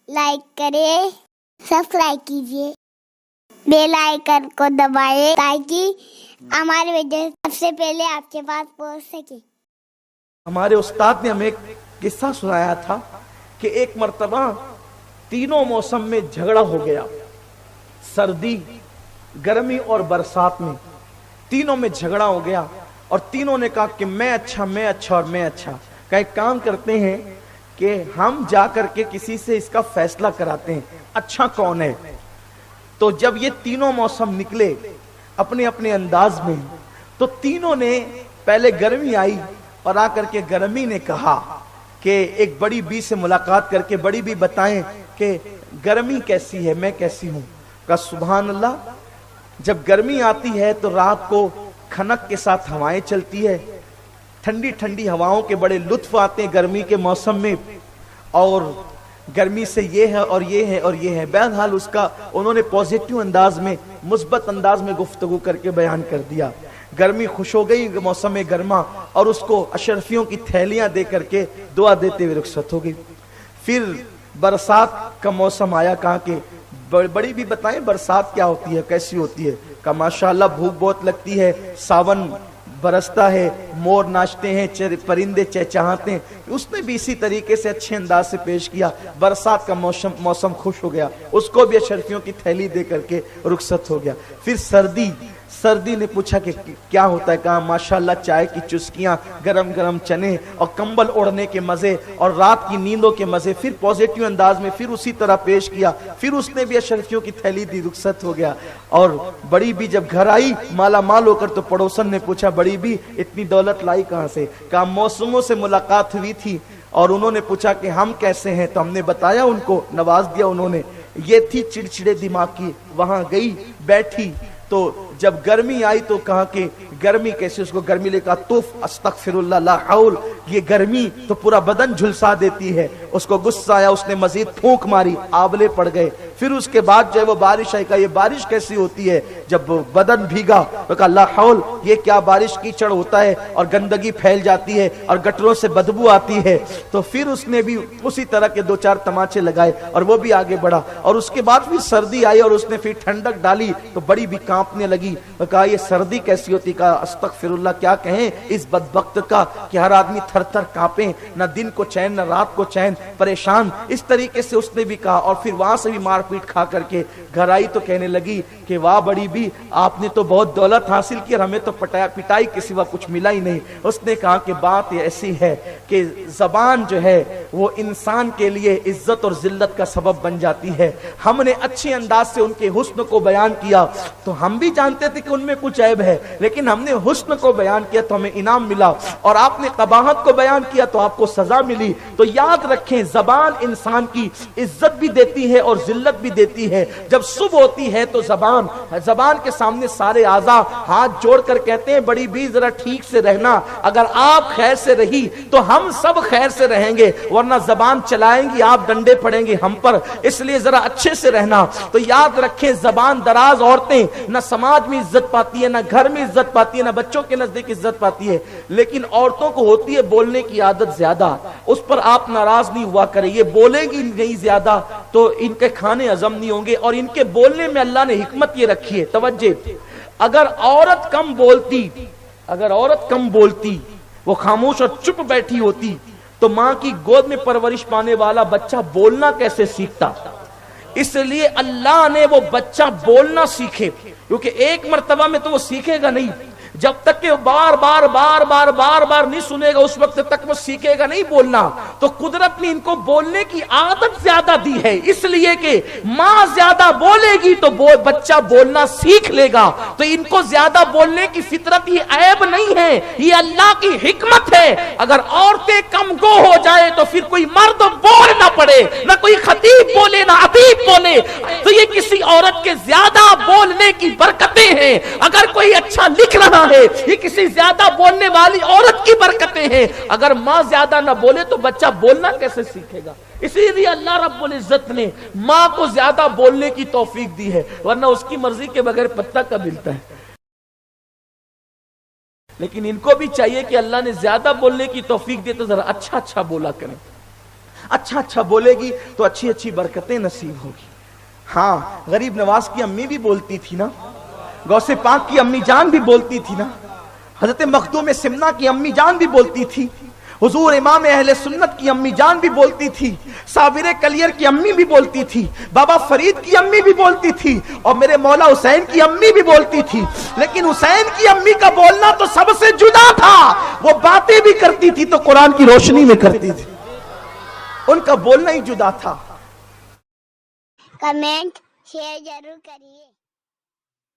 Like करें, subscribe कीजिए, bell icon को दबाएं ताकि हमारे वीडियो सबसे पहले आपके पास पहुंच सके। हमारे उस्ताद ने हमें एक किस्सा सुनाया था कि एक मर्तबा तीनों मौसम में झगड़ा हो गया, सर्दी, गर्मी और बरसात में तीनों में झगड़ा हो गया और तीनों ने कहा कि मैं अच्छा और मैं अच्छा। का एक काम करते हैं कि हम जा करके किसी से इसका फैसला कराते हैं अच्छा कौन है। तो जब ये तीनों मौसम निकले अपने अपने अंदाज में, तो तीनों ने पहले गर्मी आई और आकर के गर्मी ने कहा कि एक बड़ी बी से मुलाकात करके बड़ी बी बताएं कि गर्मी कैसी है, मैं कैसी हूं। का सुभान अल्लाह, जब गर्मी आती है तो रात को खनक के साथ हवाएं चलती है, ठंडी ठंडी हवाओं के बड़े लुत्फ आते हैं गर्मी के मौसम में, और गर्मी से ये है और ये है और ये है। बहरहाल उसका उन्होंने पॉजिटिव अंदाज में, मुस्बत अंदाज में गुफ्तगू करके बयान कर दिया। गर्मी खुश हो गई मौसम में गर्मा और उसको अशरफियों की थैलियां दे करके दुआ देते हुए रुखसत हो गई। फिर बरसात का मौसम आया, कहा कि बड़ी भी बताएं बरसात क्या होती है, कैसी होती है। का माशाअल्लाह भूख बहुत लगती है, सावन बरसता है, मोर नाचते हैं, परिंदे चहचहाते हैं। उसने भी इसी तरीके से अच्छे अंदाज से पेश किया। बरसात का मौसम खुश हो गया, उसको भी अशरफियों की थैली दे करके रुखसत हो गया। फिर सर्दी ने पूछा कि क्या होता है। कहा माशाअल्लाह चाय की चुस्कियां, गरम गरम चने और कंबल ओढ़ने के मजे और रात की नींदों के मजे। फिर पॉजिटिव अंदाज में फिर उसी तरह पेश किया। फिर उसने भी अशरफियों की थैली दी, रुखसत हो गया। और बड़ी भी जब घर आई माला माल होकर, तो पड़ोसन ने पूछा बड़ी भी इतनी दौलत लाई कहां से। कहा मौसमों से मुलाकात हुई थी और उन्होंने पूछा कि हम कैसे हैं, तो हमने बताया, उनको नवाज दिया उन्होंने। ये थी चिड़चिड़े दिमाग की, वहां गई बैठी, तो जब गर्मी आई तो कहा कि गर्मी कैसे। उसको गर्मी ने कहा तुफ अस्तगफिरुल्लाह ला हौल, ये गर्मी तो पूरा बदन झुलसा देती है। उसको गुस्सा आया, उसने मजीद फूंक मारी, आंवले पड़ गए। फिर उसके बाद जो है वो बारिश आई, का ये बारिश कैसी होती है, जब बदन भीगा तो कहा ला हौल, ये क्या बारिश कीचड़ होता है और गंदगी फैल जाती है और गटरों से बदबू आती है। तो फिर उसने भी उसी तरह के दो चार तमाचे लगाए और वो भी आगे बढ़ा। और उसके बाद फिर सर्दी आई और उसने फिर ठंडक डाली तो बड़ी भी कांपने लगी। तो कहा ये सर्दी कैसी होती। कहा अस्तगफिरुल्लाह, क्या कहें इस बदबख्त का कि हर आदमी थर थर कांपे, न दिन को चैन न रात को चैन, परेशान। इस तरीके से उसने भी कहा। और फिर वहां से भी मारपीट खा करके घर आई तो कहने लगी कि वाह बड़ी भी, आपने तो बहुत दौलत हासिल की और हमें तो पिटाई के सिवा कुछ मिला ही नहीं। उसने कहा कि बात ऐसी है कि जबान जो है वो इंसान के लिए इज्जत और जिल्लत का सबब बन जाती है। हमने अच्छे अंदाज से उनके हुस्न को बयान किया तो हम भी जानते थे कि उनमें कुछ ऐब है, लेकिन हमने हुस्न को बयान किया तो हमें इनाम मिला, और आपने कबाहत को बयान किया तो आपको सजा मिली। तो याद रखें, जबान इंसान की इज्जत भी देती है और जिल्लत भी देती है। जब सुबह होती है तो जबान के सामने सारे आज़ा हाथ जोड़कर कहते हैं बड़ी भी जरा ठीक से रहना, अगर आप खैर से रही तो हम सब खैर से रहेंगे, वरना जबान चलाएंगी आप, डंडे पड़ेंगे हम पर, इसलिए जरा अच्छे से रहना। तो याद रखें, जबान दराज औरतें न समाज में इज्जत पाती है, न घर में इज्जत पाती है, न बच्चों के नजदीक इज्जत पाती है। लेकिन औरतों को होती है बोलने की आदत ज्यादा, उस पर आप नाराज नहीं हुआ करें। ये बोलेगी नहीं ज्यादा तो इनके खाने हजम नहीं होंगे। और इनके बोलने में अल्लाह ने हिकमत ये रखी है, तवज्जो। अगर औरत कम बोलती, वो खामोश और चुप बैठी होती, तो मां की गोद में परवरिश पाने वाला बच्चा बोलना कैसे सीखता। इसलिए अल्लाह ने वो बच्चा बोलना सीखे, क्योंकि एक मर्तबा में तो वो सीखेगा नहीं, जब तक कि बार बार नहीं सुनेगा उस वक्त तक वो सीखेगा नहीं बोलना। तो कुदरत ने इनको बोलने की आदत ज्यादा दी है, इसलिए कि मां ज्यादा बोलेगी तो बच्चा बोलना सीख लेगा। तो इनको ज्यादा बोलने की फितरत ये ऐब नहीं है, ये अल्लाह की हिकमत है। अगर औरतें कम गो हो जाए तो फिर कोई मर्द बोल ना पड़े, ना कोई खतीब बोले ना अदीब बोले, तो ये किसी औरत के ज्यादा बोलने की बरकतें हैं। अगर कोई अच्छा लिख रहा है, ये किसी ज्यादा बोलने वाली औरत की बरकतें हैं। अगर मां ज्यादा ना बोले तो बच्चा बोलना कैसे सीखेगा। इसीलिए अल्लाह रब्बुल इज्जत ने मां को ज्यादा बोलने की तौफीक दी है, वरना उसकी मर्जी के बगैर पत्ता कब हिलता है। लेकिन इनको भी चाहिए कि अल्लाह ने ज्यादा बोलने की तौफीक दे तो जरा अच्छा बोला करें। اچھا اچھا بولے گی تو اچھی اچھی برکتیں نصیب ہوگی. ہاں غریب نواز کی امی بھی بولتی تھی نا, غوث پاک کی امی جان بھی بولتی تھی نا, حضرت مخدوم سمنا کی امی جان بھی بولتی تھی, حضور امام اہل سنت کی امی جان بھی بولتی تھی, صابر کلیر کی امی بھی بولتی تھی, بابا فرید کی امی بھی بولتی تھی, اور میرے مولا حسین کی امی بھی بولتی تھی. لیکن حسین کی امی کا بولنا تو سب سے جدا تھا. وہ باتیں بھی کرتی تھی تو قرآن کی روشنی میں کرتی تھی, ان کا بولنا ہی جدا تھا. کمنٹ شیئر ضرور کریے.